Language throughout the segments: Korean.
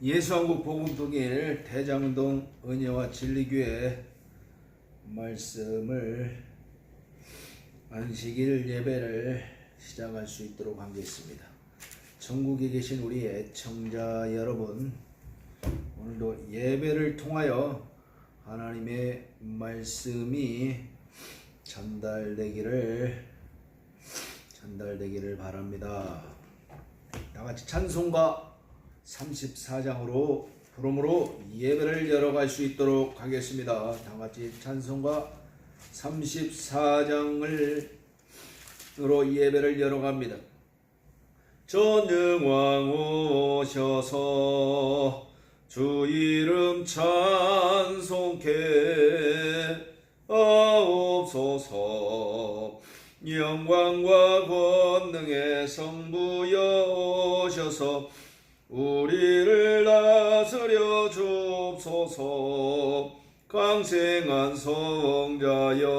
예수한국 복음통일 대장동 은혜와 진리교회 말씀을 안식일 예배를 시작할 수 있도록 하겠습니다. 전국에 계신 우리 애청자 여러분, 오늘도 예배를 통하여 하나님의 말씀이 전달되기를 바랍니다. 다같이 찬송가 34장으로 부름으로 예배를 열어갈 수 있도록 하겠습니다. 다같이 찬송가 34장으로 예배를 열어갑니다. 전능왕 오셔서 주 이름 찬송케 하옵소서. 영광과 권능의 성부여 오셔서 우리를 다스려 주옵소서. 강생한 성자여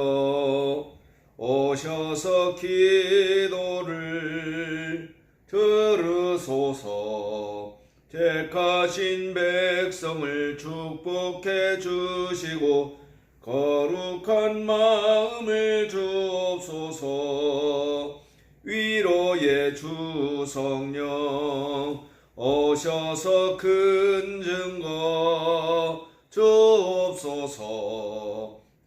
오셔서 기도를 들으소서. 택하신 백성을 축복해 주시고 거룩한 마음을 주옵소서. 위로의 주 성령 오셔서 큰 증거 주옵소서.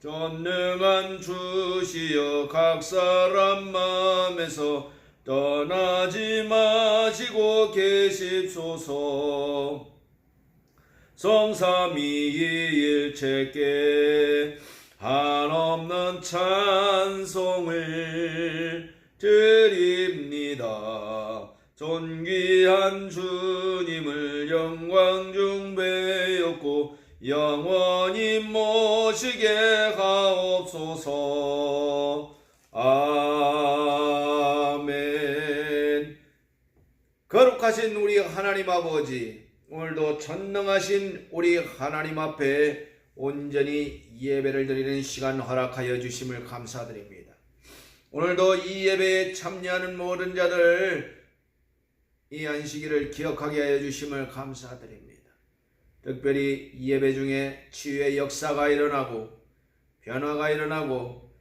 전능한 주시여 각 사람 마음에서 떠나지 마시고 계십소서. 성삼위일체께 한없는 찬송을 드립니다. 존귀한 주님을 영광 중배였고 영원히 모시게 하옵소서. 아멘. 거룩하신 우리 하나님 아버지, 오늘도 전능하신 우리 하나님 앞에 온전히 예배를 드리는 시간 허락하여 주심을 감사드립니다. 오늘도 이 예배에 참여하는 모든 자들 이 안식일을 기억하게 하여 주심을 감사드립니다. 특별히 이 예배 중에 치유의 역사가 일어나고 변화가 일어나고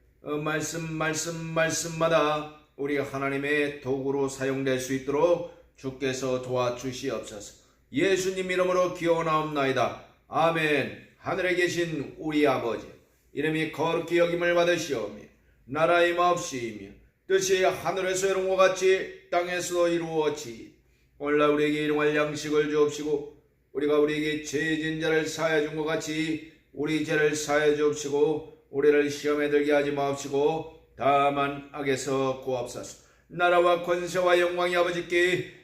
말씀마다 우리 하나님의 도구로 사용될 수 있도록 주께서 도와주시옵소서. 예수님 이름으로 기원하옵나이다. 아멘. 하늘에 계신 우리 아버지, 이름이 거룩히 여김을 받으시오며 나라의 마옵시이며 뜻이 하늘에서 이룬 것 같이 땅에서도 이루어지이다. 오늘날 우리에게 일용할 양식을 주옵시고 우리가 우리에게 죄진 자를 사하여 준 것 같이 우리 죄를 사하여 주옵시고 우리를 시험에 들게 하지 마옵시고 다만 악에서 구하옵소서. 나라와 권세와 영광이 아버지께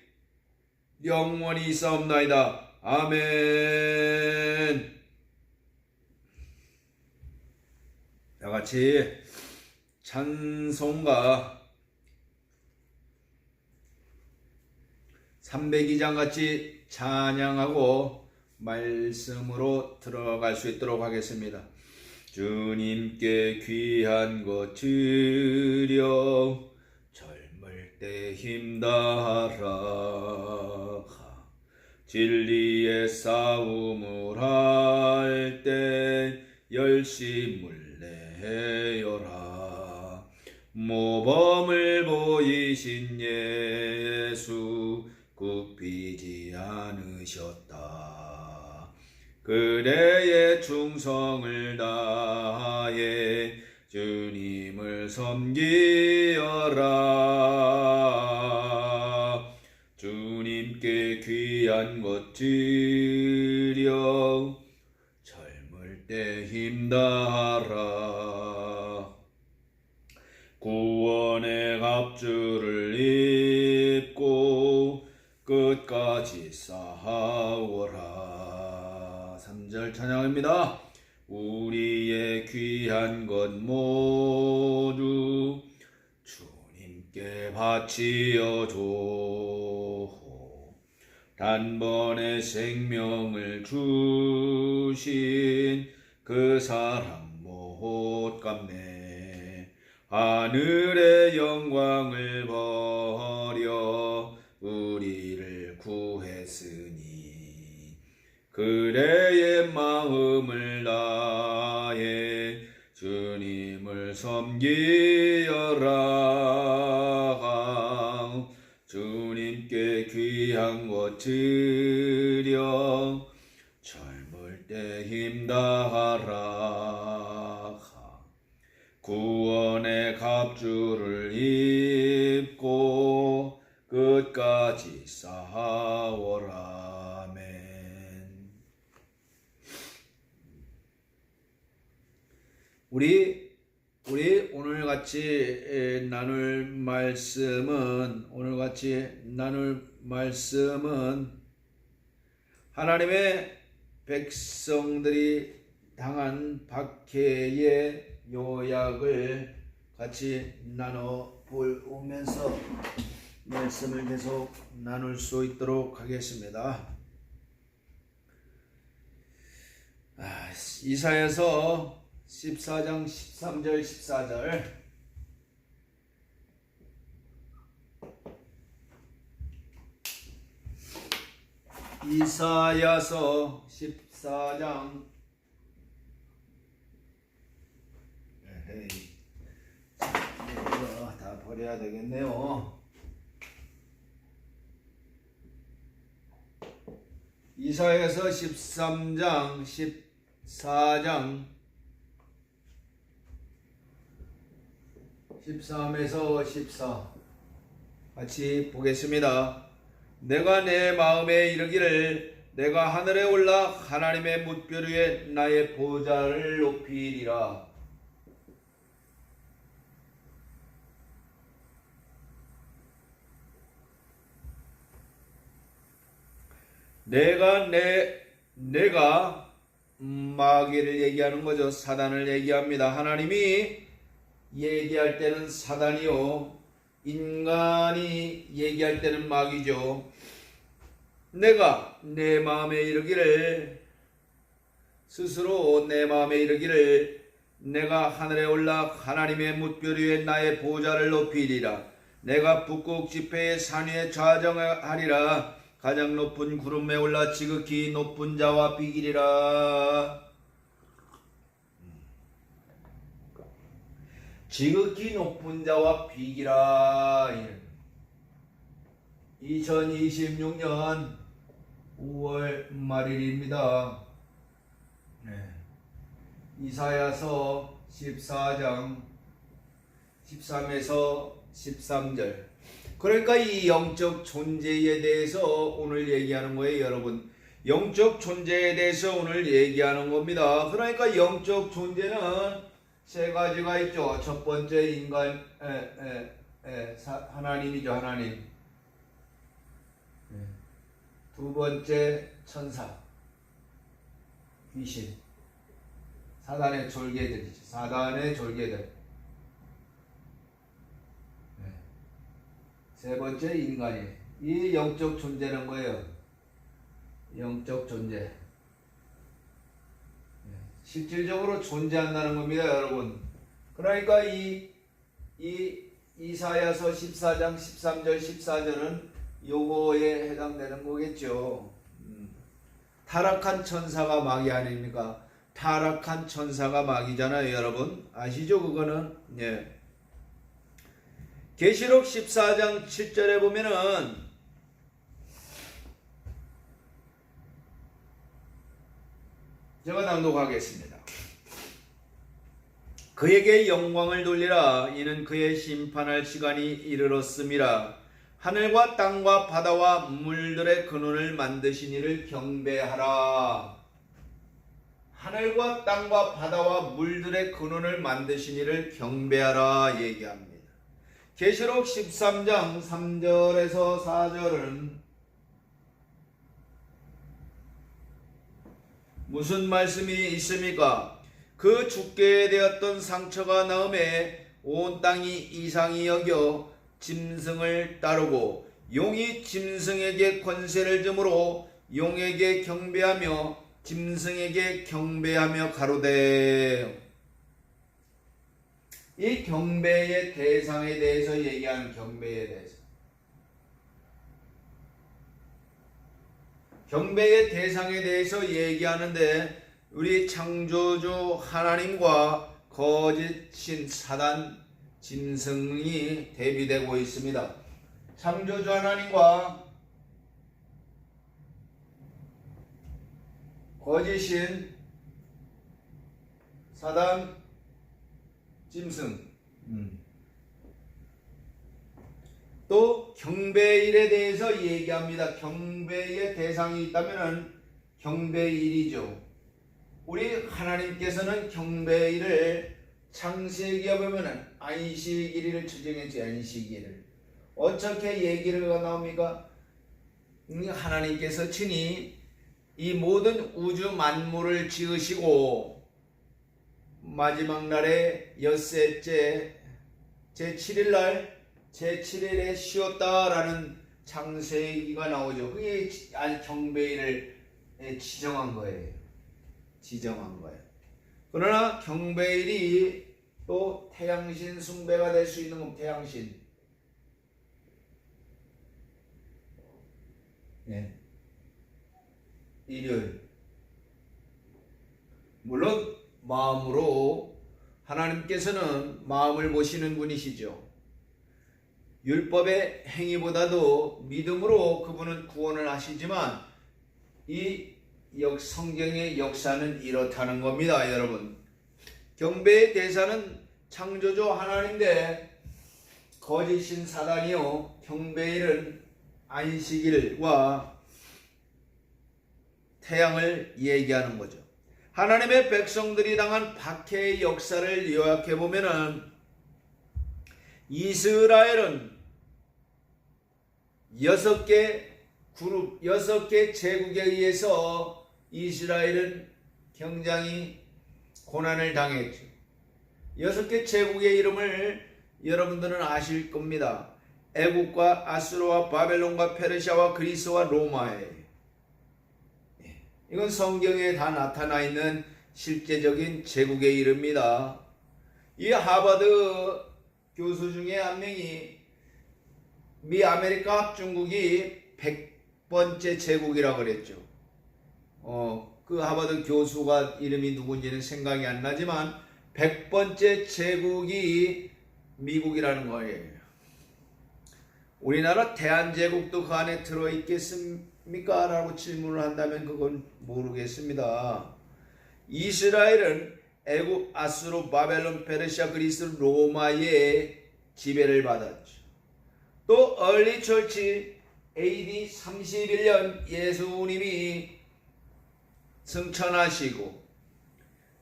영원히 있사옵나이다. 아멘. 다같이 찬송가 302장 같이 찬양하고 말씀으로 들어갈 수 있도록 하겠습니다. 주님께 귀한 것 드려 젊을 때 힘다하라. 진리의 싸움을 할 때 열심을 내어라. 모범을 보이신 예수 굽히지 않으셨다. 그대의 충성을 다해 주님을 섬기어라. 주님께 귀한 것 드려 젊을 때 힘다하라. 구원의 갑주를 입고 끝까지 싸워라. 3절 찬양합니다. 우리의 귀한 것 모두 주님께 바치어줘. 단번에 생명을 주신 그 사랑 못 갚네. 하늘의 영광을 버려 우리를 구했으니 그대의 마음을 다해 주님을 섬기어라. 주님께 귀한 것 드려 젊을 때 힘다하라. 구원의 갑주를 입고 끝까지 싸워라. 아멘. 우리 오늘 같이 나눌 말씀은 하나님의 백성들이 당한 박해의 요약을 같이 나눠 보면서 말씀을 계속 나눌 수 있도록 하겠습니다. 이사야서 14장 13절 14절 이사야서 14장 이거 다 버려야 되겠네요. 이사야서 13장 14장 13에서 14 같이 보겠습니다. 내가 내 마음에 이르기를 내가 하늘에 올라 하나님의 뭇별 위에 나의 보좌를 높이리라. 내가 마귀를 얘기하는 거죠. 사단을 얘기합니다. 하나님이 얘기할 때는 사단이요, 인간이 얘기할 때는 마귀죠. 내가 내 마음에 이르기를, 스스로 내 마음에 이르기를 내가 하늘에 올라 하나님의 뭇별 위에 나의 보좌를 높이리라. 내가 북극 지폐의 산 위에 좌정하리라. 가장 높은 구름에 올라 지극히 높은 자와 비기리라. 지극히 높은 자와 비기라. 2026년 5월 말일입니다. 이사야서 14장 13에서 13절. 그러니까 이 영적 존재에 대해서 오늘 얘기하는 거예요, 여러분. 영적 존재에 대해서 오늘 얘기하는 겁니다. 그러니까 영적 존재는 세 가지가 있죠. 첫 번째 인간, 하나님이죠, 하나님. 두 번째 천사, 귀신, 사단의 졸개들이죠. 사단의 졸개들. 세 번째 인간이. 이 영적 존재는 뭐예요? 영적 존재. 실질적으로 존재한다는 겁니다, 여러분. 그러니까 이사야서 14장 13절 14절은 요거에 해당되는 거겠죠. 타락한 천사가 마귀 아닙니까? 타락한 천사가 마귀잖아요, 여러분. 아시죠, 그거는? 예. 계시록 14장 7절에 보면은 제가 낭독하겠습니다. 그에게 영광을 돌리라. 이는 그의 심판할 시간이 이르렀음이라. 하늘과 땅과 바다와 물들의 근원을 만드신 이를 경배하라. 하늘과 땅과 바다와 물들의 근원을 만드신 이를 경배하라 얘기합니다. 계시록 13장 3절에서 4절은 무슨 말씀이 있습니까? 그 죽게 되었던 상처가 나음에 온 땅이 이상히 여겨 짐승을 따르고 용이 짐승에게 권세를 주므로 용에게 경배하며 짐승에게 경배하며 가로되. 이 경배의 대상에 대해서 얘기하는 경배에 대해서. 경배의 대상에 대해서 얘기하는데 우리 창조주 하나님과 거짓신 사단 짐승이 대비되고 있습니다. 창조주 하나님과 거짓신 사단 짐승. 또 경배일에 대해서 얘기합니다. 경배의 대상이 있다면 경배일이죠. 우리 하나님께서는 경배일을 창세기에 보면은 안식일을 지정했지. 안식일을 어떻게 얘기를 나옵니까? 하나님께서 친히 이 모든 우주 만물을 지으시고 마지막 날에 엿새째 제7일 날 제7일에 쉬었다라는 창세기가 나오죠. 그게 경배일을 지정한 거예요. 그러나 경배일이 또 태양신 숭배가 될 수 있는 건 태양신. 일요일. 물론 마음으로 하나님께서는 마음을 보시는 분이시죠. 율법의 행위보다도 믿음으로 그분은 구원을 하시지만 이 성경의 역사는 이렇다는 겁니다. 여러분, 경배의 대사는 창조주 하나님인데 거짓인 사단이요, 경배일은 안식일과 태양을 얘기하는 거죠. 하나님의 백성들이 당한 박해의 역사를 요약해 보면은 이스라엘은 6개 제국에 의해서 이스라엘은 굉장히 고난을 당했죠. 6개 제국의 이름을 여러분들은 아실 겁니다. 애국과 아수르와 바벨론과 페르시아와 그리스와 로마에. 이건 성경에 다 나타나 있는 실제적인 제국의 이름입니다. 이 하버드 교수 중에 한 명이 미 아메리카 합중국이 100번째 제국이라고 그랬죠. 그 하버드 교수가 이름이 누군지는 생각이 안 나지만 100번째 제국이 미국이라는 거예요. 우리나라 대한제국도 그 안에 들어있겠습니까? 라고 질문을 한다면 그건 모르겠습니다. 이스라엘은 애국, 아수르, 바벨론, 페르시아, 그리스, 로마의 지배를 받았죠. 또 얼리 철치 AD 31년 예수님이 승천하시고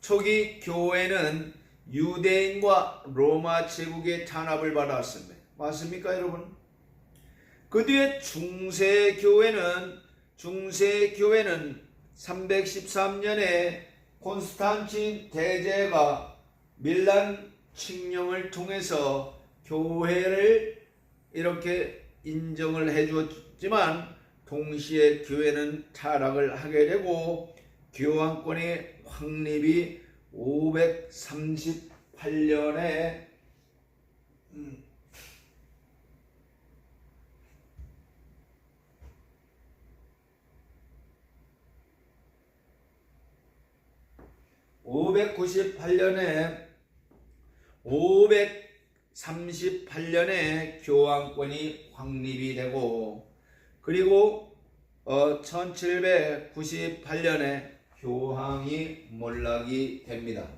초기 교회는 유대인과 로마 제국의 탄압을 받았습니다. 맞습니까, 여러분? 그 뒤에 중세교회는 313년에 콘스탄틴 대제가 밀란 칙령을 통해서 교회를 이렇게 인정을 해주었지만 동시에 교회는 타락을 하게 되고 교황권의 확립이 538년에 538년에 교황권이 확립이 되고 그리고 1798년에 교황이 몰락이 됩니다.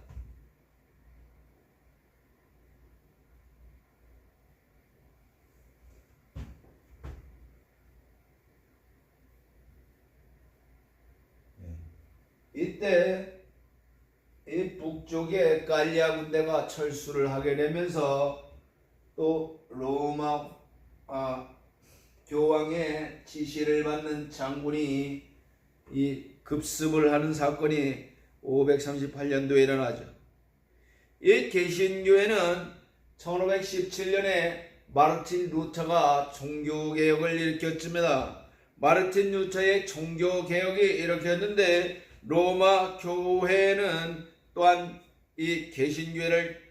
이때 이 북쪽에 갈리아 군대가 철수를 하게 되면서 또 로마 교황의 지시를 받는 장군이 이 급습을 하는 사건이 538년도에 일어나죠. 이 개신교회는 1517년에 마르틴 루터가 종교개혁을 일으켰습니다. 마르틴 루터의 종교개혁이 일으켰는데 로마 교회는 또한 이 개신교회를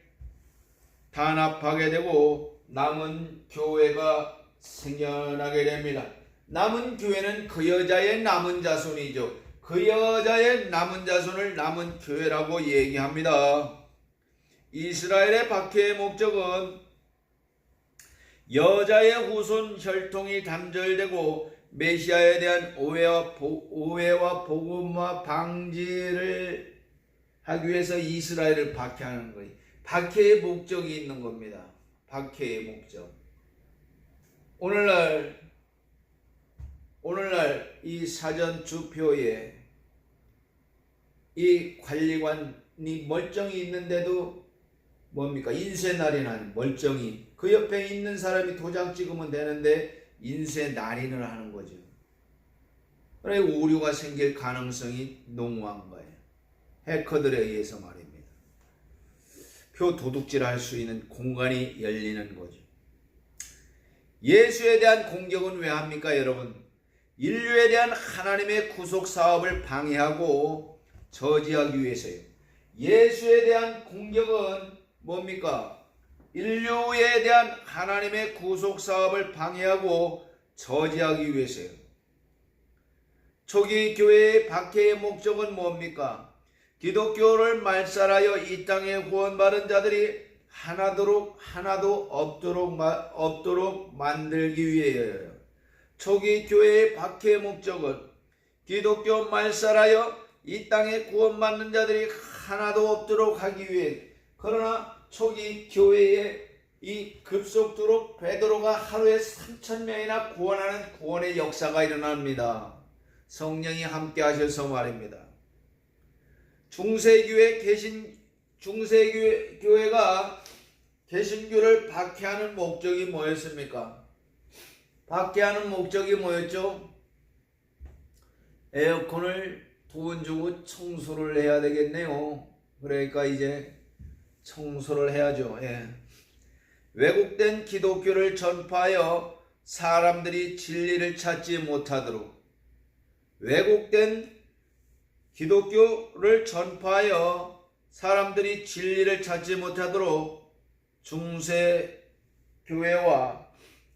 단합하게 되고 남은 교회가 생겨나게 됩니다. 남은 교회는 그 여자의 남은 자손이죠. 그 여자의 남은 자손을 남은 교회라고 얘기합니다. 이스라엘의 박해의 목적은 여자의 후손 혈통이 단절되고 메시아에 대한 오해와 복음화 방지를 하기 위해서 이스라엘을 박해하는 거예요. 박해의 목적이 있는 겁니다. 박해의 목적. 오늘날 이 사전 투표에 이 관리관이 멀쩡히 있는데도 뭡니까? 인쇄날인하는 멀쩡히 그 옆에 있는 사람이 도장 찍으면 되는데 인쇄날인을 하는 거죠. 그래 오류가 생길 가능성이 농후한 거예요. 해커들에 의해서 말입니다. 표 도둑질할 수 있는 공간이 열리는 거죠. 예수에 대한 공격은 왜 합니까, 여러분? 인류에 대한 하나님의 구속 사업을 방해하고 저지하기 위해서요. 예수에 대한 공격은 뭡니까? 인류에 대한 하나님의 구속 사업을 방해하고 저지하기 위해서요. 초기 교회의 박해의 목적은 뭡니까? 기독교를 말살하여 이 땅에 구원받은 자들이 하나도 없도록 만들기 위해요. 초기 교회의 박해의 목적은 기독교 말살하여 이 땅에 구원받는 자들이 하나도 없도록 하기 위해. 그러나 초기 교회에 이 급속도로 베드로가 하루에 3,000명이나 구원하는 구원의 역사가 일어납니다. 성령이 함께 하셔서 말입니다. 중세교회가 개신교를 박해하는 목적이 뭐였습니까? 박해하는 목적이 뭐였죠? 에어컨을 돈 주고 청소를 해야 되겠네요. 그러니까 이제 청소를 해야죠. 예. 왜곡된 기독교를 전파하여 사람들이 진리를 찾지 못하도록, 왜곡된 기독교를 전파하여 사람들이 진리를 찾지 못하도록 중세교회와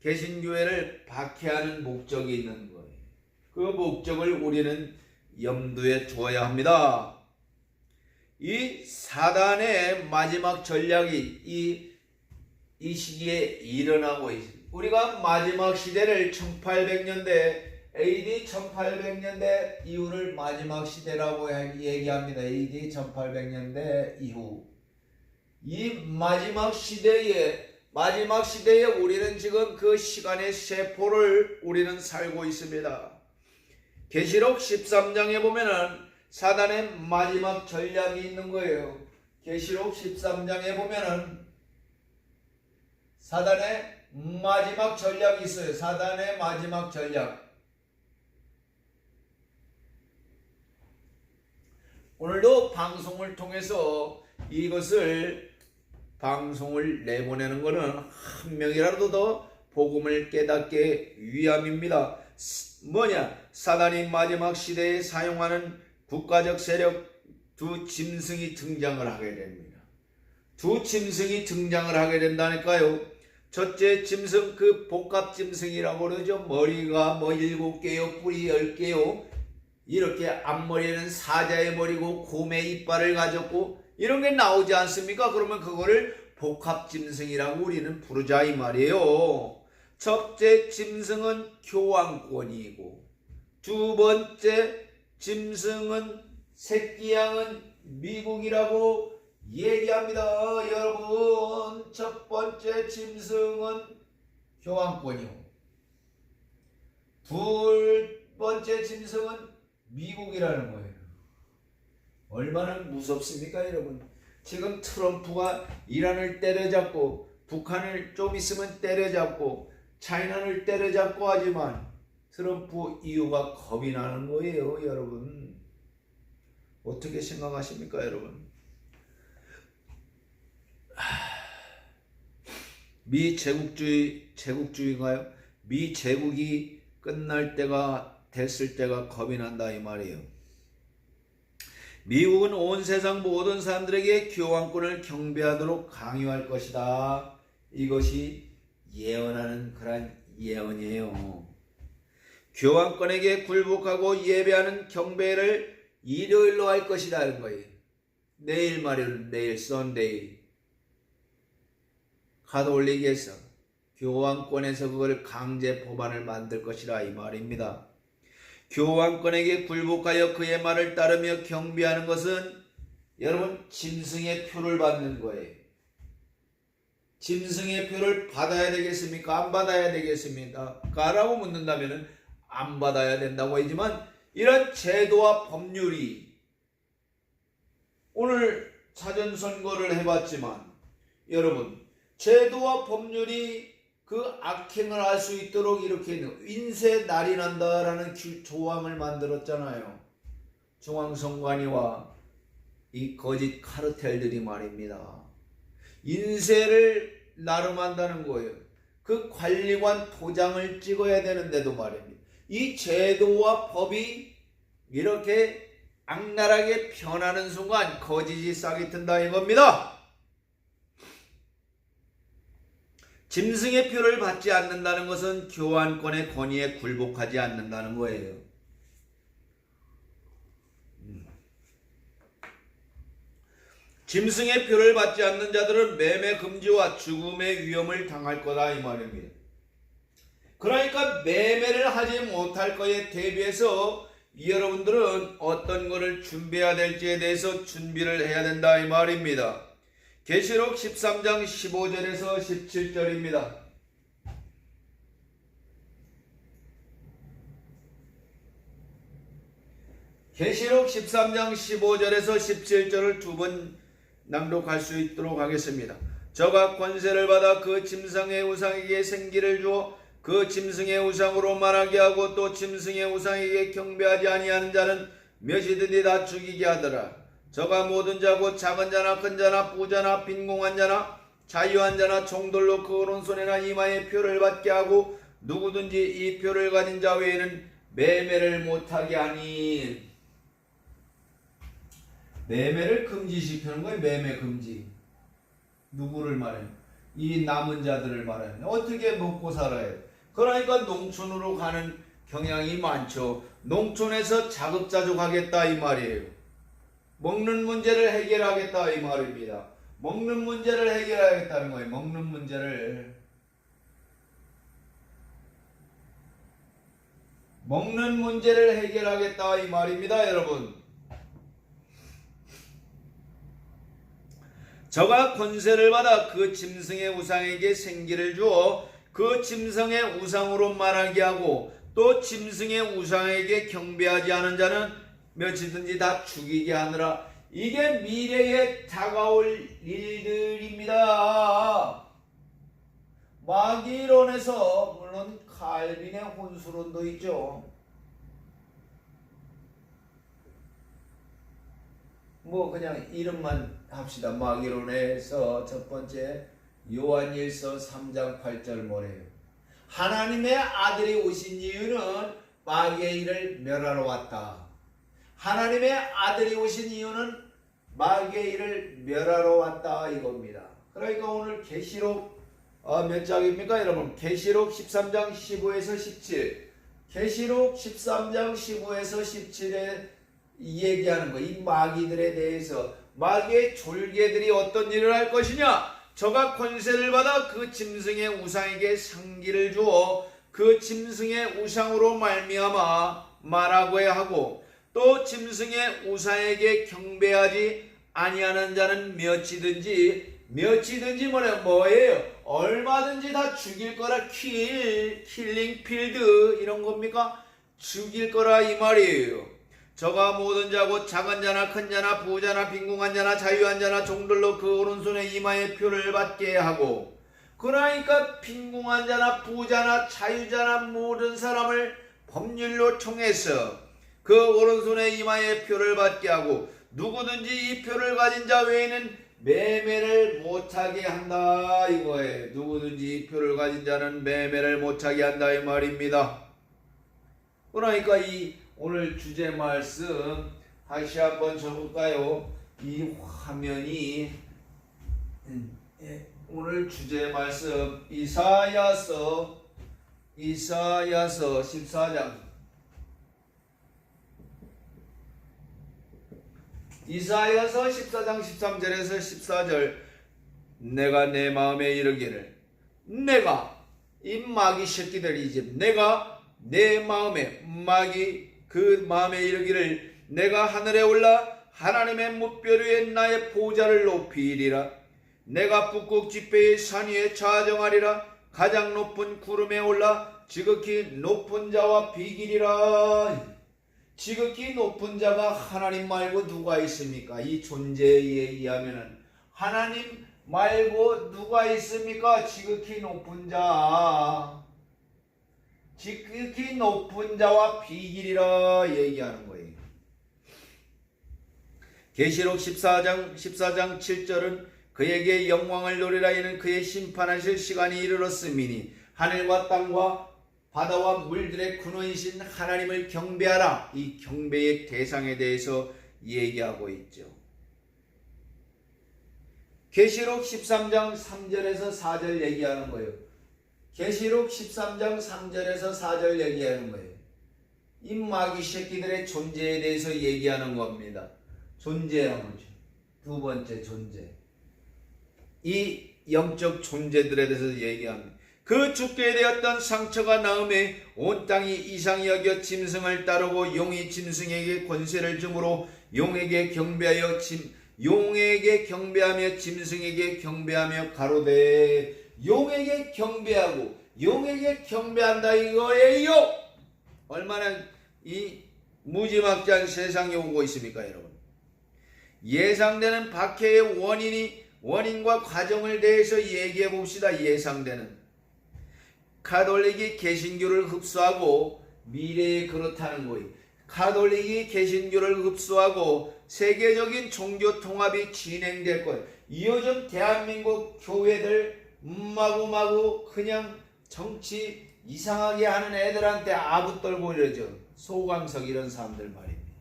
개신교회를 박해하는 목적이 있는 거예요. 그 목적을 우리는 염두에 두어야 합니다. 이 사단의 마지막 전략이 이 시기에 일어나고 있습니다. 우리가 마지막 시대를 1800년대 AD 1800년대 이후를 마지막 시대라고 얘기합니다. AD 1800년대 이후. 이 마지막 시대에 우리는 지금 그 시간의 세포를 우리는 살고 있습니다. 계시록 13장에 보면은 사단의 마지막 전략이 있는 거예요. 계시록 13장에 보면은 사단의 마지막 전략이 있어요. 사단의 마지막 전략. 오늘도 방송을 통해서 방송을 내보내는 것은 한 명이라도 더 복음을 깨닫게 위함입니다. 사단이 마지막 시대에 사용하는 국가적 세력 두 짐승이 등장을 하게 됩니다. 두 짐승이 등장을 하게 된다니까요. 첫째 짐승, 그 복합 짐승이라고 그러죠. 머리가 7개요, 뿔이 10개요. 이렇게 앞머리는 사자의 머리고 곰의 이빨을 가졌고 이런 게 나오지 않습니까? 그러면 그거를 복합 짐승이라고 우리는 부르자 이 말이에요. 첫째 짐승은 교황권이고, 두 번째 짐승은 새끼양은 미국이라고 얘기합니다. 여러분, 첫 번째 짐승은 교황권이고, 둘 번째 짐승은 미국이라는 거예요. 얼마나 무섭습니까, 여러분? 지금 트럼프가 이란을 때려잡고 북한을 좀 있으면 때려잡고 차이나를 때려잡고 하지만 트럼프 이유가 겁이 나는 거예요, 여러분. 어떻게 생각하십니까, 여러분? 미 제국주의인가요? 미 제국이 끝날 때가 됐을 때가 겁이 난다 이 말이에요. 미국은 온 세상 모든 사람들에게 교황권을 경배하도록 강요할 것이다. 이것이 예언하는 그런 예언이에요. 교환권에게 굴복하고 예배하는 경배를 일요일로 할 것이라는 거예요. 내일 말일 내일 썬데이 가톨릭에서 교환권에서 그걸 강제 법안을 만들 것이라 이 말입니다. 교환권에게 굴복하여 그의 말을 따르며 경배하는 것은 여러분 짐승의 표를 받는 거예요. 짐승의 표를 받아야 되겠습니까? 안 받아야 되겠습니까? 라고 묻는다면 안 받아야 된다고 하지만 이런 제도와 법률이 오늘 사전선거를 해봤지만 여러분 제도와 법률이 그 악행을 할 수 있도록 이렇게 인쇄 날이 난다라는 조항을 만들었잖아요. 중앙선관위와 이 거짓 카르텔들이 말입니다. 인쇄를 나름한다는 거예요. 그 관리관 도장을 찍어야 되는데도 말입니다. 이 제도와 법이 이렇게 악랄하게 변하는 순간 거짓이 싹이 튼다 이겁니다. 짐승의 표를 받지 않는다는 것은 교환권의 권위에 굴복하지 않는다는 거예요. 짐승의 표를 받지 않는 자들은 매매 금지와 죽음의 위험을 당할 거다 이 말입니다. 그러니까 매매를 하지 못할 거에 대비해서 여러분들은 어떤 것을 준비해야 될지에 대해서 준비를 해야 된다 이 말입니다. 계시록 13장 15절에서 17절입니다. 계시록 13장 15절에서 17절을 두 번 낭독할 수 있도록 하겠습니다. 저가 권세를 받아 그 짐승의 우상에게 생기를 주어 그 짐승의 우상으로 말하게 하고 또 짐승의 우상에게 경배하지 아니하는 자는 몇이든지 다 죽이게 하더라. 저가 모든 자고 작은 자나 큰 자나 부자나 빈궁한 자나 자유한 자나 종들로 그 오른손이나 이마에 표를 받게 하고 누구든지 이 표를 가진 자 외에는 매매를 못하게 하니. 매매를 금지시키는 거예요. 매매 금지. 누구를 말해요? 이 남은 자들을 말해요. 어떻게 먹고 살아요? 그러니까 농촌으로 가는 경향이 많죠. 농촌에서 자급자족하겠다 이 말이에요. 먹는 문제를 해결하겠다 이 말입니다. 먹는 문제를 해결하겠다는 거예요. 먹는 문제를. 먹는 문제를 해결하겠다 이 말입니다. 여러분. 저가 권세를 받아 그 짐승의 우상에게 생기를 주어 그 짐승의 우상으로 말하게 하고 또 짐승의 우상에게 경배하지 않은 자는 몇이든지 다 죽이게 하느라. 이게 미래에 다가올 일들입니다. 마귀론에서 물론 칼빈의 혼수론도 있죠. 뭐 그냥 이름만 합시다. 마귀론에서 첫 번째 요한일서 3장 8절 뭐래요? 하나님의 아들이 오신 이유는 마귀의 일을 멸하러 왔다. 하나님의 아들이 오신 이유는 마귀의 일을 멸하러 왔다 이겁니다. 그러니까 오늘 계시록 몇 장입니까 여러분? 계시록 13장 15에서 17. 계시록 13장 15에서 17에 얘기하는 거. 이 마귀들에 대해서 마귀의 졸개들이 어떤 일을 할 것이냐? 저가 권세를 받아 그 짐승의 우상에게 상기를 주어 그 짐승의 우상으로 말미암아 말하게 하고 또 짐승의 우상에게 경배하지 아니하는 자는 몇이든지 뭐예요? 얼마든지 다 죽일 거라. 킬링 필드 이런 겁니까? 죽일 거라 이 말이에요. 저가 모든 자고 작은 자나 큰 자나 부자나 빈궁한 자나 자유한 자나 종들로 그 오른손에 이마에 표를 받게 하고. 그러니까 빈궁한 자나 부자나 자유자나 모든 사람을 법률로 통해서 그 오른손에 이마에 표를 받게 하고 누구든지 이 표를 가진 자 외에는 매매를 못하게 한다 이거예요. 누구든지 이 표를 가진 자는 매매를 못하게 한다 이 말입니다. 그러니까 이 오늘 주제 말씀 다시 한번 적을까요? 이 화면이 오늘 주제 말씀 이사야서 이사야서 14장 이사야서 14장 13절에서 14절 내가 내 마음에 이르기를 내가 이 마귀 새끼들 이 집 내가 내 마음에 마귀 그 마음에 이르기를 내가 하늘에 올라 하나님의 뭇별 위에 나의 보좌를 높이리라 내가 북극 지폐의 산 위에 좌정하리라 가장 높은 구름에 올라 지극히 높은 자와 비기리라. 지극히 높은 자가 하나님 말고 누가 있습니까? 이 존재에 의하면은 하나님 말고 누가 있습니까? 지극히 높은 자. 지극히 높은 자와 비기리라 얘기하는 거예요. 계시록 14장 7절은 그에게 영광을 노리라 이는 그의 심판하실 시간이 이르렀음이니 하늘과 땅과 바다와 물들의 근원이신 하나님을 경배하라. 이 경배의 대상에 대해서 얘기하고 있죠. 계시록 13장 3절에서 4절 얘기하는 거예요. 계시록 13장 3절에서 4절 얘기하는 거예요. 이 마귀 새끼들의 존재에 대해서 얘기하는 겁니다. 존재하는 거죠. 두 번째 존재. 이 영적 존재들에 대해서 얘기합니다. 그 죽게 되었던 상처가 나음에 온 땅이 이상히 여겨 짐승을 따르고 용이 짐승에게 권세를 주므로 용에게 경배하며 짐승에게 경배하며 가로되 용에게 경배하고 용에게 경배한다 이거예요. 얼마나 이 무지막지한 세상이 오고 있습니까 여러분. 예상되는 박해의 원인과 과정을 대해서 얘기해 봅시다. 예상되는 가톨릭이 개신교를 흡수하고 미래에 그렇다는 거예요. 가톨릭이 개신교를 흡수하고 세계적인 종교 통합이 진행될 거예요. 요즘 대한민국 교회들 마구마구 그냥 정치 이상하게 하는 애들한테 아부 떨고 이러죠. 소광석 이런 사람들 말입니다.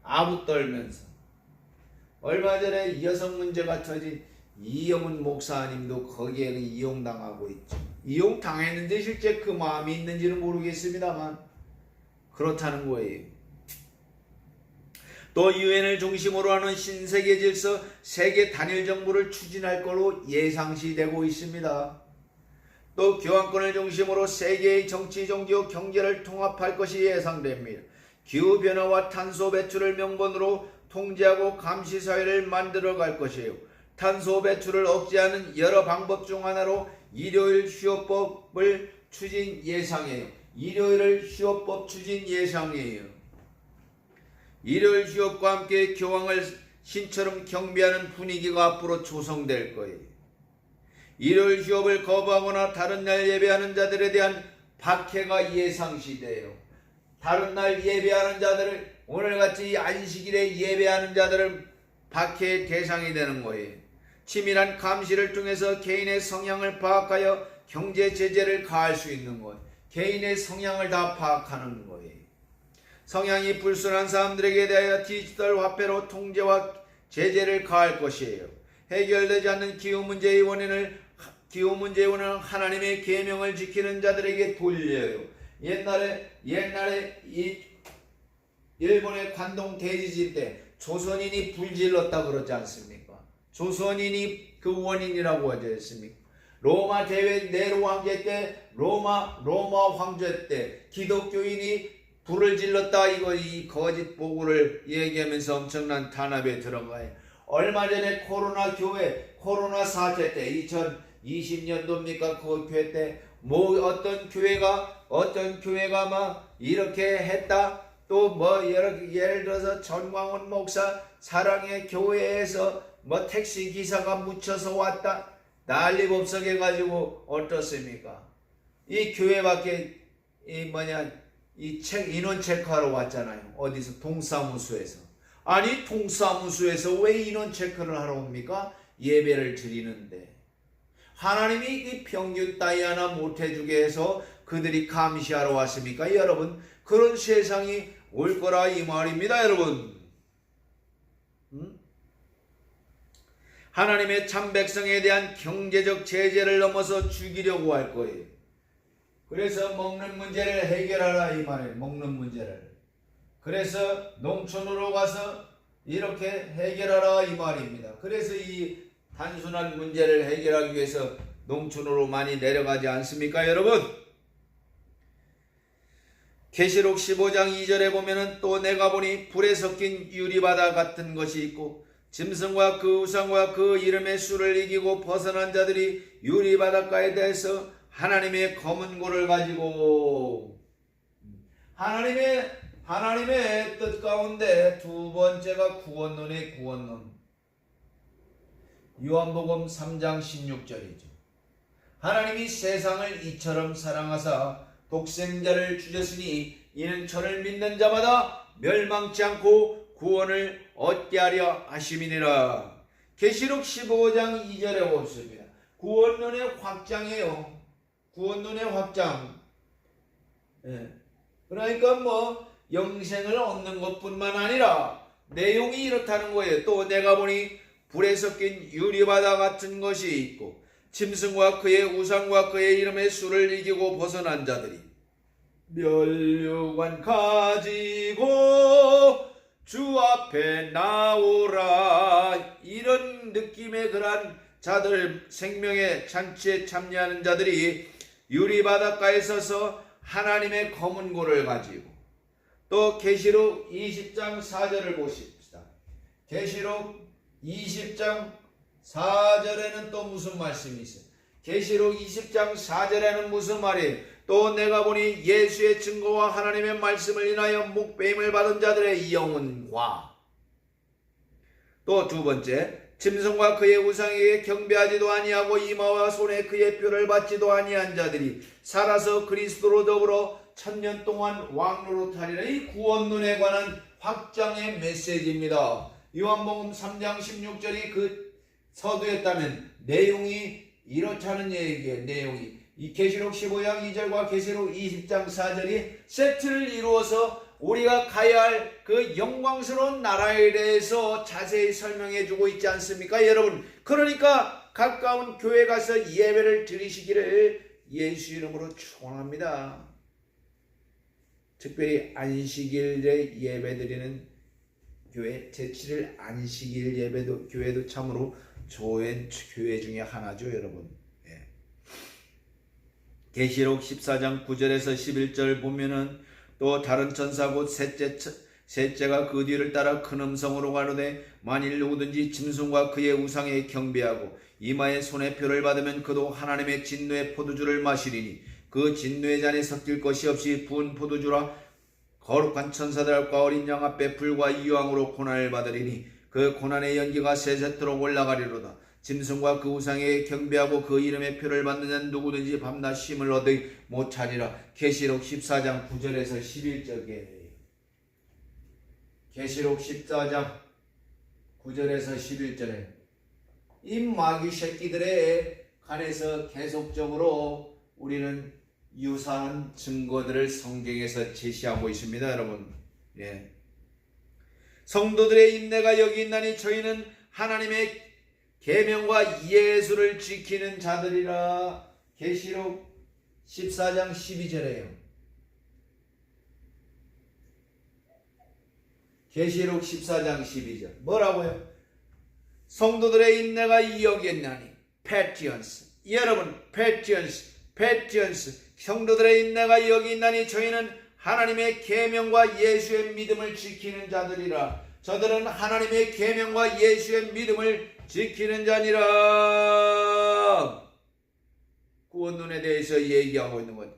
아부 떨면서 얼마 전에 여성 문제가 터진 이영훈 목사님도 거기에 이용당하고 있죠. 이용당했는데 실제 그 마음이 있는지는 모르겠습니다만 그렇다는 거예요. 또 유엔을 중심으로 하는 신세계 질서 세계 단일 정부를 추진할 것으로 예상시되고 있습니다. 또 교황권을 중심으로 세계의 정치, 종교, 경제를 통합할 것이 예상됩니다. 기후변화와 탄소 배출을 명분으로 통제하고 감시 사회를 만들어갈 것이에요. 탄소 배출을 억제하는 여러 방법 중 하나로 일요일 휴업법을 추진 예상이에요. 일요일을 휴업법 추진 예상이에요. 일요일 휴업과 함께 교황을 신처럼 경배하는 분위기가 앞으로 조성될 거예요. 일요일 휴업을 거부하거나 다른 날 예배하는 자들에 대한 박해가 예상시돼요. 다른 날 예배하는 자들을 오늘같이 안식일에 예배하는 자들은 박해의 대상이 되는 거예요. 치밀한 감시를 통해서 개인의 성향을 파악하여 경제 제재를 가할 수 있는 거예요. 개인의 성향을 다 파악하는 거예요. 성향이 불순한 사람들에게 대하여 디지털 화폐로 통제와 제재를 가할 것이에요. 해결되지 않는 기후 문제의 원인은 하나님의 계명을 지키는 자들에게 돌려요. 옛날에 이 일본의 관동 대지진 때 조선인이 불질렀다 그러지 않습니까? 조선인이 그 원인이라고 하지 않습니까? 로마 대회 네로 황제 때 로마 황제 때 기독교인이 불을 질렀다 이 거짓 보고를 얘기하면서 엄청난 탄압에 들어가요. 얼마 전에 코로나 사태 때 2020년도입니까? 그 교회 때 뭐 어떤 교회가 막 이렇게 했다. 또 뭐 예를 들어서 전광훈 목사 사랑의 교회에서 뭐 택시 기사가 묻혀서 왔다. 난리법석해 가지고 어떻습니까? 이 교회 밖에 인원 체크하러 왔잖아요. 어디서? 동사무소에서. 아니 동사무소에서 왜 인원 체크를 하러 옵니까? 예배를 드리는데. 하나님이 이 평균 따위 하나 못해주게 해서 그들이 감시하러 왔습니까? 여러분 그런 세상이 올 거라 이 말입니다. 여러분 하나님의 참 백성에 대한 경제적 제재를 넘어서 죽이려고 할 거예요. 그래서 먹는 문제를 해결하라 이 말이에요. 먹는 문제를. 그래서 농촌으로 가서 이렇게 해결하라 이 말입니다. 그래서 이 단순한 문제를 해결하기 위해서 농촌으로 많이 내려가지 않습니까 여러분? 계시록 15장 2절에 보면은 또 내가 보니 불에 섞인 유리바다 같은 것이 있고 짐승과 그 우상과 그 이름의 수를 이기고 벗어난 자들이 유리바닷가에 대해서 하나님의 검은 고를 가지고 하나님의 뜻 가운데 두 번째가 구원론의 구원론. 요한복음 3장 16절이죠. 하나님이 세상을 이처럼 사랑하사 독생자를 주셨으니 이는 저를 믿는 자마다 멸망치 않고 구원을 얻게 하려 하심이니라. 계시록 15장 2절에 보십니다. 구원론의 확장이에요. 구원론의 확장. 그러니까 영생을 얻는 것뿐만 아니라 내용이 이렇다는 거예요. 또 내가 보니 불에 섞인 유리바다 같은 것이 있고 짐승과 그의 우상과 그의 이름의 수를 이기고 벗어난 자들이 멸류관 가지고 주 앞에 나오라. 이런 느낌의 그러한 자들, 생명의 잔치에 참여하는 자들이 유리바닷가에 서서 하나님의 검은 고를 가지고, 또 계시록 20장 4절을 보십시다. 계시록 20장 4절에는 또 무슨 말씀이 있어요? 계시록 20장 4절에는 무슨 말이에요? 또 내가 보니 예수의 증거와 하나님의 말씀을 인하여 목배임을 받은 자들의 영혼과, 또 두 번째, 짐승과 그의 우상에게 경배하지도 아니하고 이마와 손에 그의 뼈를 받지도 아니한 자들이 살아서 그리스도로 더불어 천년 동안 왕노로 타리라. 이 구원론에 관한 확장의 메시지입니다. 요한복음 3장 16절이 그 서두였다면 내용이 이렇다는 얘기예요. 내용이 이 계시록 15장 2절과 계시록 20장 4절이 세트를 이루어서 우리가 가야 할 그 영광스러운 나라에 대해서 자세히 설명해 주고 있지 않습니까 여러분? 그러니까 가까운 교회 가서 예배를 드리시기를 예수 이름으로 축원합니다. 특별히 안식일에 예배 드리는 교회, 제7일 안식일 예배도 교회도 참으로 좋은 교회 중에 하나죠 여러분. 계시록 14장 9절에서 11절 보면은 또 다른 천사 곧 셋째가 그 뒤를 따라 큰 음성으로 가로되 만일 누구든지 짐승과 그의 우상에 경배하고 이마에 손에 표를 받으면 그도 하나님의 진노의 포도주를 마시리니 그 진노의 잔에 섞일 것이 없이 부은 포도주라. 거룩한 천사들과 어린 양 앞에 불과 유황으로 고난을 받으리니 그 고난의 연기가 세세토록 올라가리로다. 짐승과 그 우상에 경배하고 그 이름의 표를 받는 자는 누구든지 밤낮 쉼을 얻지 못하리라. 계시록 14장 9절에서 11절에 계시록 14장 9절에서 11절에 이 마귀 새끼들의 간에서 계속적으로 우리는 유사한 증거들을 성경에서 제시하고 있습니다 여러분. 성도들의 인내가 여기 있나니 저희는 하나님의 계명과 예수를 지키는 자들이라. 계시록 14장 12절에요. 계시록 14장 12절 뭐라고요? 성도들의 인내가 여기 있나니 패티언스. 여러분 패티언스 성도들의 인내가 여기 있나니 저희는 하나님의 계명과 예수의 믿음을 지키는 자들이라. 저들은 하나님의 계명과 예수의 믿음을 지키는 자니라. 구원론에 대해서 얘기하고 있는 것.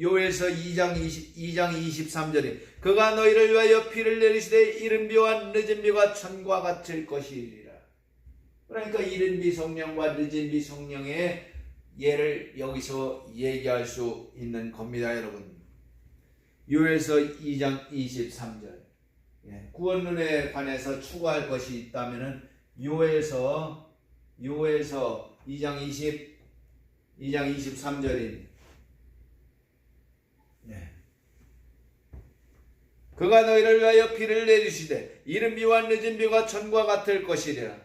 요엘서 2장 23절에 그가 너희를 위하여 피를 내리시되 이른 비와 늦은 비가 천과 같을 것이리라. 그러니까 이른 비 성령과 늦은 비 성령의 예를 여기서 얘기할 수 있는 겁니다 여러분. 요엘서 2장 23절. 구원론에 관해서 추가할 것이 있다면은 요엘서 2장 23절인 그가 너희를 위하여 피를 내리시되 이른 비와 늦은 비가 천과 같을 것이리라.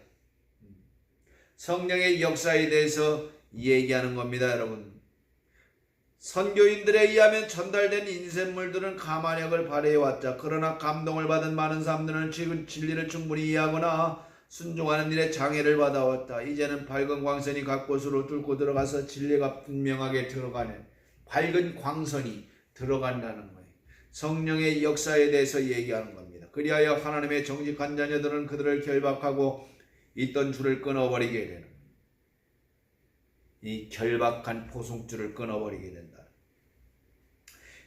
성령의 역사에 대해서 얘기하는 겁니다 여러분. 선교인들에 의하면 전달된 인쇄물들은 가만역을 발휘해왔자 그러나 감동을 받은 많은 사람들은 지금 진리를 충분히 이해하거나 순종하는 일에 장애를 받아왔다. 이제는 밝은 광선이 각 곳으로 뚫고 들어가서 진리가 분명하게 드러가는 밝은 광선이 들어간다는 거예요. 성령의 역사에 대해서 얘기하는 겁니다. 그리하여 하나님의 정직한 자녀들은 그들을 결박하고 있던 줄을 끊어버리게 되는, 이 결박한 포승줄을 끊어버리게 된다.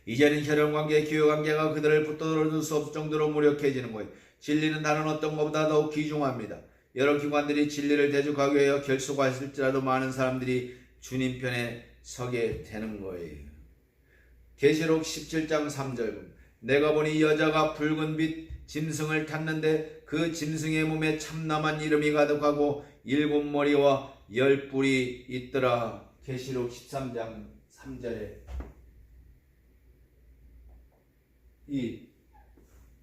이제는 혈연관계, 기후관계가 그들을 붙들어줄 수 없을 정도로 무력해지는 거예요. 진리는 다른 어떤 것보다 더욱 귀중합니다. 여러 기관들이 진리를 대적하기 위하여 결속하실지라도 많은 사람들이 주님 편에 서게 되는 거예요. 계시록 17장 3절, 내가 보니 여자가 붉은 빛 짐승을 탔는데 그 짐승의 몸에 참남한 이름이 가득하고 7머리와 10뿔이 있더라. 계시록 13장 3절에 이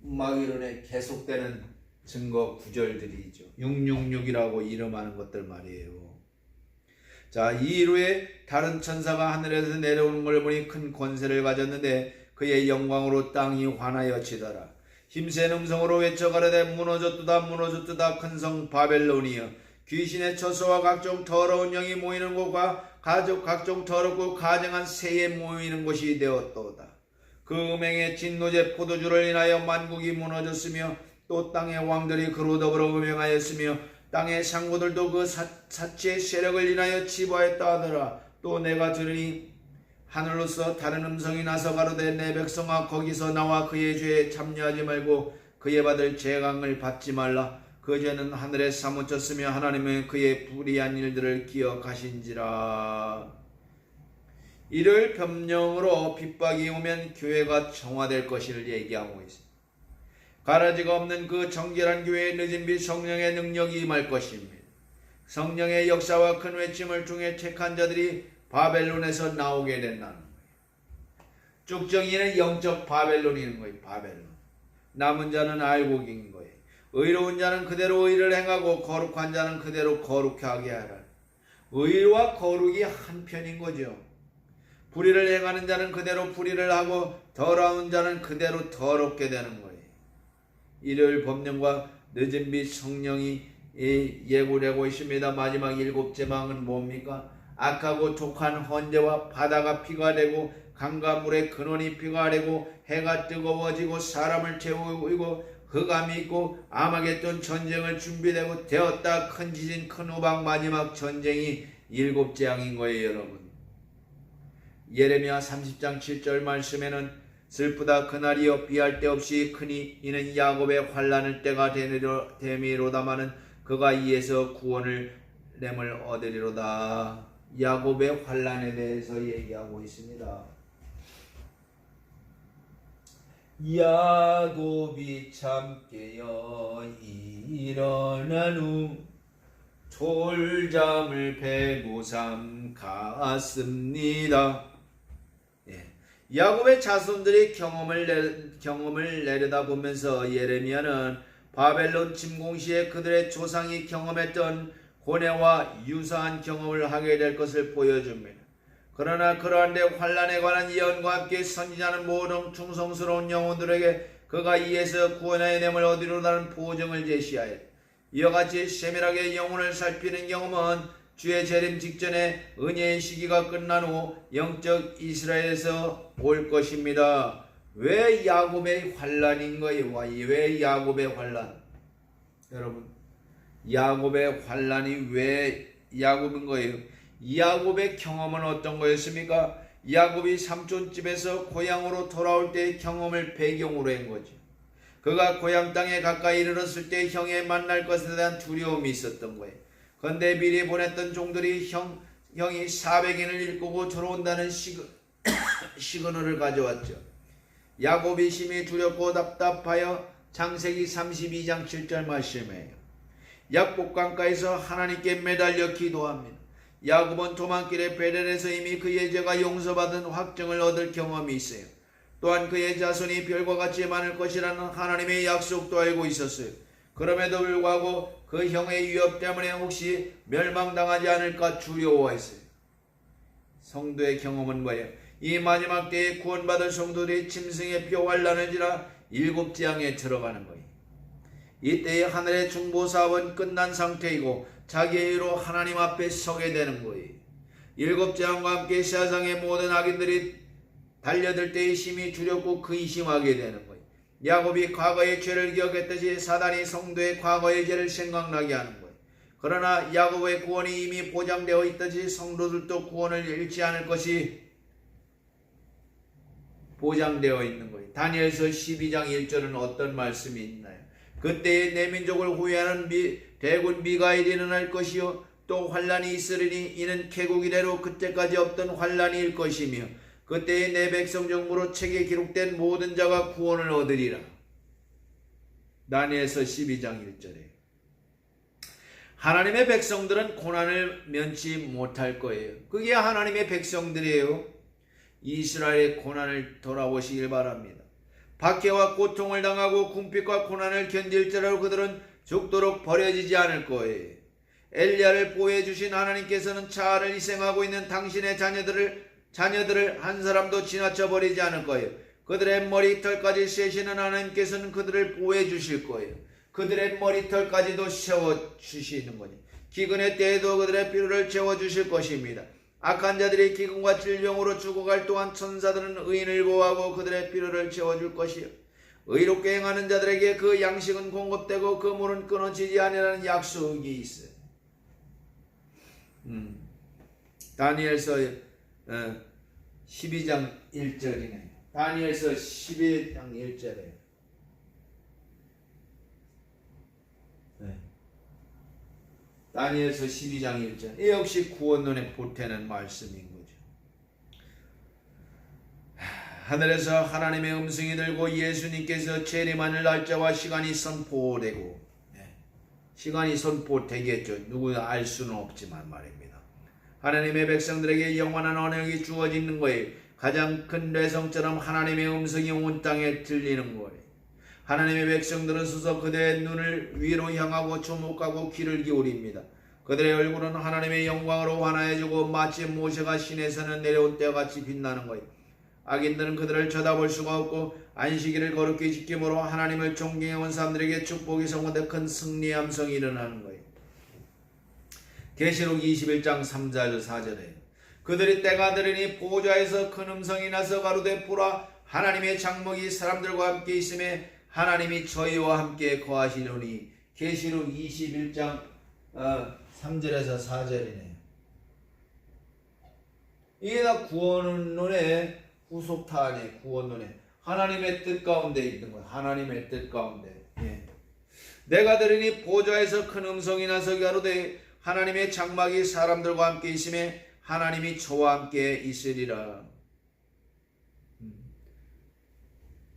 마귀론에 계속되는 증거 구절들이죠. 666이라고 이름하는 것들 말이에요. 자, 이 이후에 다른 천사가 하늘에서 내려오는 걸 보니 큰 권세를 가졌는데 그의 영광으로 땅이 환하여 지더라. 힘센 음성으로 외쳐 가로되 무너졌도다 무너졌도다 큰 성 바벨론이여, 귀신의 처소와 각종 더러운 영이 모이는 곳과 각종 더럽고 가증한 새에 모이는 곳이 되었도다. 그 음행의 진노제 포도주를 인하여 만국이 무너졌으며 또 땅의 왕들이 그로 더불어 음행하였으며 땅의 상고들도 그 사치의 세력을 인하여 치부하였다 하더라. 또 내가 들으니 하늘로서 다른 음성이 나서 가로되 내 백성아 거기서 나와 그의 죄에 참여하지 말고 그의 받을 재앙을 받지 말라. 그 죄는 하늘에 사무쳤으며 하나님은 그의 불의한 일들을 기억하신지라. 이를 변명으로 핍박이 오면 교회가 정화될 것을 얘기하고 있습니다. 가라지가 없는 그 정결한 교회에 늦은 빛 성령의 능력이 임할 것입니다. 성령의 역사와 큰 외침을 통해 택한 자들이 바벨론에서 나오게 된다는 거예요. 쭉정이는 영적 바벨론인 거예요. 바벨론. 남은 자는 알곡인 거예요. 의로운 자는 그대로 의를 행하고 거룩한 자는 그대로 거룩하게 하라. 의와 거룩이 한편인 거죠. 불의를 행하는 자는 그대로 불의를 하고 더러운 자는 그대로 더럽게 되는 거예요. 이를 법령과 늦은 빛 성령이 예고되고 있습니다. 마지막 7제망은 뭡니까? 악하고 족한 헌재와 바다가 피가 되고 강과 물의 근원이 피가 되고 해가 뜨거워지고 사람을 채우고 흑암이 있고 아마겟돈 전쟁을 준비되고 되었다. 큰 지진 큰 우박 마지막 전쟁이 7재앙인 거예요. 여러분, 예레미야 30장 7절 말씀에는 슬프다 그날이여 비할 데 없이 크니 이는 야곱의 환난을 때가 되미로다마는 그가 이에서 구원을 렘을 얻으리로다. 야곱의 환난에 대해서 얘기하고 있습니다. 야곱이 참깨어 일어난 후 졸잠을 베고 삼갔습니다. 야곱의 자손들이 경험을 내려다보면서 예레미야는 바벨론 침공 시에 그들의 조상이 경험했던 고뇌와 유사한 경험을 하게 될 것을 보여줍니다. 그러나 그러한 데 환난에 관한 예언과 함께 선지자는 모든 충성스러운 영혼들에게 그가 이에서 구원의 냄을 얻으리라는 보증을 제시하였다. 이와 같이 세밀하게 영혼을 살피는 경험은 주의 재림 직전에 은혜의 시기가 끝난 후 영적 이스라엘에서 올 것입니다. 왜 야곱의 환난인 거예요? 왜 야곱의 환난? 여러분, 야곱의 환난이 왜 야곱인 거예요? 야곱의 경험은 어떤 거였습니까? 야곱이 삼촌집에서 고향으로 돌아올 때의 경험을 배경으로 한 거죠. 그가 고향 땅에 가까이 이르렀을 때 형에 만날 것에 대한 두려움이 있었던 거예요. 그런데 미리 보냈던 종들이 형이 400인을 일구고 들어온다는 시그널을 가져왔죠. 야곱이 심히 두렵고 답답하여 창세기 32장 7절 말씀이에요. 약복강가에서 하나님께 매달려 기도합니다. 야곱은 도망길에 베델에서 이미 그의 죄가 용서받은 확증을 얻을 경험이 있어요. 또한 그의 자손이 별과 같이 많을 것이라는 하나님의 약속도 알고 있었어요. 그럼에도 불구하고 그 형의 위협 때문에 혹시 멸망당하지 않을까 두려워했어요. 성도의 경험은 뭐예요? 이 마지막 때에 구원받을 성도들이 짐승의 표 환난을 지나 7 재앙에 들어가는 거예요. 이때에 하늘의 중보 사업은 끝난 상태이고 자기의 의로 하나님 앞에 서게 되는 거예요. 7 재앙과 함께 세상의 모든 악인들이 달려들 때에 힘이 두렵고 근심하게 되는 거예요. 야곱이 과거의 죄를 기억했듯이 사단이 성도의 과거의 죄를 생각나게 하는 거예요. 그러나 야곱의 구원이 이미 보장되어 있듯이 성도들도 구원을 잃지 않을 것이 보장되어 있는 거예요. 다니엘서 12장 1절은 어떤 말씀이 있나요? 그때에 내 민족을 후회하는 대군 미가엘이 일어날 것이요 또 환란이 있으리니 이는 개국 이래로 그때까지 없던 환란이 일 것이며 그때에 내 백성 중으로 책에 기록된 모든 자가 구원을 얻으리라. 다니엘서 12장 1절에 하나님의 백성들은 고난을 면치 못할 거예요. 그게 하나님의 백성들이에요. 이스라엘의 고난을 돌아보시길 바랍니다. 박해와 고통을 당하고 궁핍과 고난을 견딜지라도 그들은 죽도록 버려지지 않을 거예요. 엘리야를 보호해 주신 하나님께서는 자아를 희생하고 있는 당신의 자녀들을 한 사람도 지나쳐 버리지 않을 거예요. 그들의 머리털까지 세시는 하나님께서는 그들을 보호해 주실 거예요. 그들의 머리털까지도 세워 주시는 거니 기근의 때에도 그들의 필요를 채워 주실 것입니다. 악한 자들이 기근과 질병으로 죽어갈 동안 천사들은 의인을 보호하고 그들의 필요를 채워줄 것이요 의롭게 행하는 자들에게 그 양식은 공급되고 그 물은 끊어지지 아니라는 약속이 있어요. 다니엘서 12장 1절이네. 다니엘서 12장 1절에 다니엘서 12장 1절 이 역시 구원론에 보태는 말씀인 거죠. 하늘에서 하나님의 음성이 들고 예수님께서 재림하는 날짜와 시간이 선포되고 시간이 선포되겠죠. 누구나 알 수는 없지만 말입니다. 하나님의 백성들에게 영원한 언약이 주어지는 거예요. 가장 큰 뇌성처럼 하나님의 음성이 온 땅에 들리는 거예요. 하나님의 백성들은 서서 그들의 눈을 위로 향하고 주목하고 귀를 기울입니다. 그들의 얼굴은 하나님의 영광으로 환하여지고 마치 모세가 시내에서 내려온 때와 같이 빛나는 거예요. 악인들은 그들을 쳐다볼 수가 없고 안식일을 거룩히 지킴으로 하나님을 존경해온 사람들에게 축복이 성공돼 큰 승리의 함성이 일어나는 거예요. 계시록 21장 3절 4절에 그들이 때가 들으니 보좌에서 큰 음성이 나서 가로되 보라 하나님의 장막이 사람들과 함께 있음에 하나님이 저희와 함께 거하시려니. 계시록 21장 3절에서 4절이네요. 이게 다 구원론의 후속타안이에요. 구원론의 하나님의 뜻 가운데 있는 거예요. 하나님의 뜻 가운데. 내가 들으니 보좌에서 큰 음성이 나서 가로되 하나님의 장막이 사람들과 함께 있음에 하나님이 저와 함께 있으리라.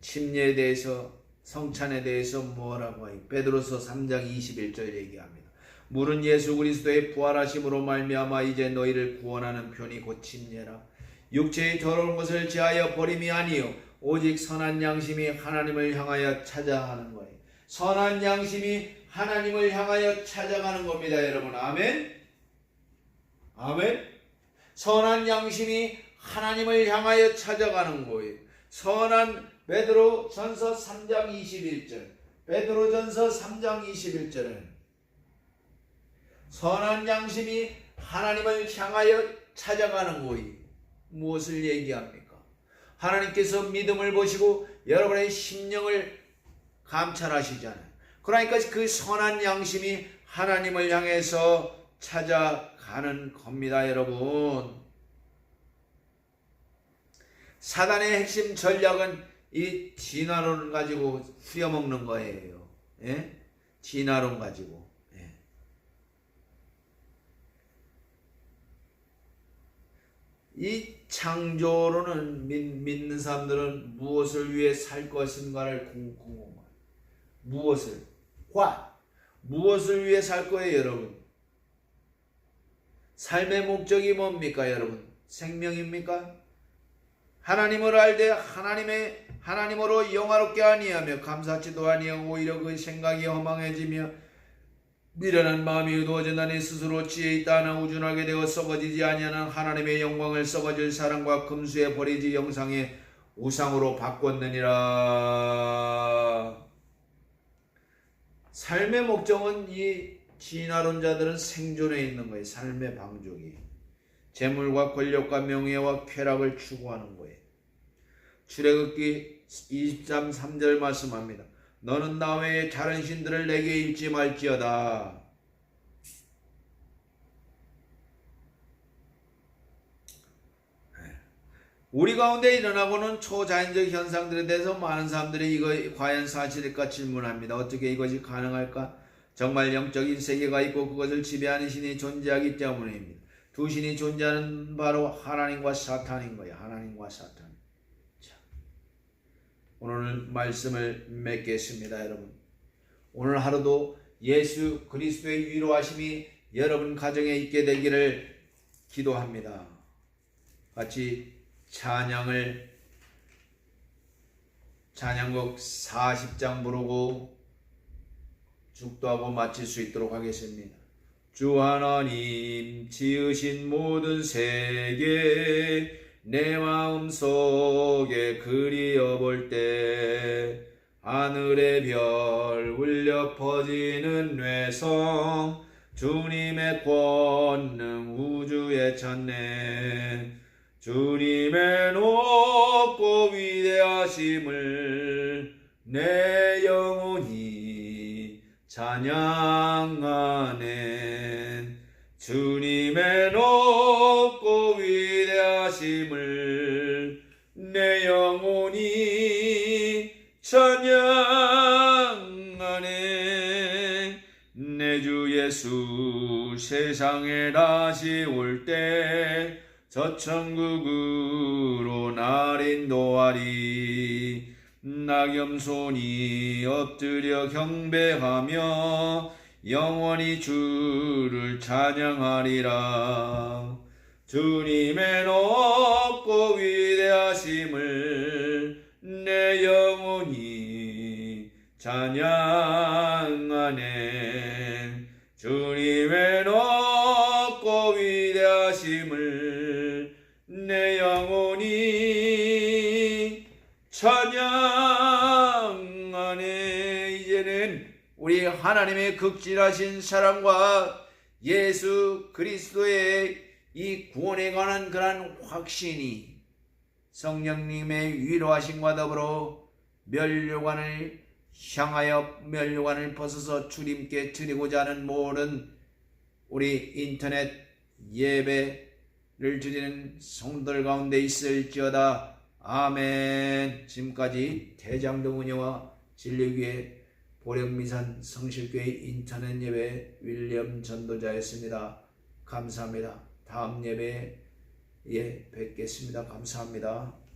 침례에 대해서 성찬에 대해서 뭐라고 해요? 베드로서 3장 21절 얘기합니다. 물은 예수 그리스도의 부활하심으로 말미암아 이제 너희를 구원하는 편이 곧 침례라. 육체의 더러운 것을 제하여 버림이 아니요 오직 선한 양심이 하나님을 향하여 찾아가는 거예요. 선한 양심이 하나님을 향하여 찾아가는 겁니다, 여러분. 아멘. 아멘. 선한 양심이 하나님을 향하여 찾아가는 거예요. 선한 베드로전서 3장 21절. 베드로전서 3장 21절은 선한 양심이 하나님을 향하여 찾아가는 거예요. 무엇을 얘기합니까? 하나님께서 믿음을 보시고 여러분의 심령을 감찰하시잖아요. 그러니까 그 선한 양심이 하나님을 향해서 찾아가는 겁니다, 여러분. 사단의 핵심 전략은 이 진화론을 가지고 후려먹는 거예요. 진화론 가지고. 이 창조론은 믿는 사람들은 무엇을 위해 살 것인가를 궁금해요. 무엇을? 무엇을 위해 살 거예요, 여러분? 삶의 목적이 뭡니까, 여러분? 생명입니까? 하나님을 알되 하나님으로 영화롭게 아니하며 감사치도 아니하고 오히려 그 생각이 허망해지며 미련한 마음이 의도어진다니 스스로 지혜 있다 하나 우준하게 되어 썩어지지 아니하는 하나님의 영광을 썩어질 사랑과 금수에 버리지 영상의 우상으로 바꿨느니라. 삶의 목적은 이 진화론자들은 생존에 있는 거예요. 삶의 방종이 재물과 권력과 명예와 쾌락을 추구하는 거예요. 출애굽기 23, 3절 말씀합니다. 너는 나 외에 다른 신들을 내게 입지 말지어다. 우리 가운데 일어나고는 초자연적 현상들에 대해서 많은 사람들이 이거 과연 사실일까 질문합니다. 어떻게 이것이 가능할까? 정말 영적인 세계가 있고 그것을 지배하는 신이 존재하기 때문입니다. 두 신이 존재하는 바로 하나님과 사탄인 거예요. 하나님과 사탄. 자, 오늘 말씀을 맺겠습니다, 여러분. 오늘 하루도 예수 그리스도의 위로하심이 여러분 가정에 있게 되기를 기도합니다. 같이 찬양곡 40장 부르고 축도하고 마칠 수 있도록 하겠습니다. 주 하나님 지으신 모든 세계 내 마음속에 그리어 볼 때 하늘의 별 울려 퍼지는 뇌성 주님의 권능 우주에 찾네. 주님의 높고 위대하심을 내 영혼이 찬양하네. 주님의 높고 위대하심을 내 영혼이 찬양하네. 내 주 예수 세상에 다시 올 때 저 천국으로 날 인도하리. 나 겸손히 엎드려 경배하며 영원히 주를 찬양하리라. 주님의 높고 위대하심을 내 영혼이 찬양하네. 주님의 높고 위대하심을 내 영혼이 찬양하네. 이제는 우리 하나님의 극진하신 사랑과 예수 그리스도의 이 구원에 관한 그러한 확신이 성령님의 위로하심과 더불어 면류관을 향하여 면류관을 벗어서 주님께 드리고자 하는 모든 우리 인터넷 예배를 드리는 성도들 가운데 있을지어다. 아멘. 지금까지 대장동 운영와 진리교회 보령미산 성실교회 인터넷 예배 윌리엄 전도자였습니다. 감사합니다. 다음 예배에 뵙겠습니다. 감사합니다.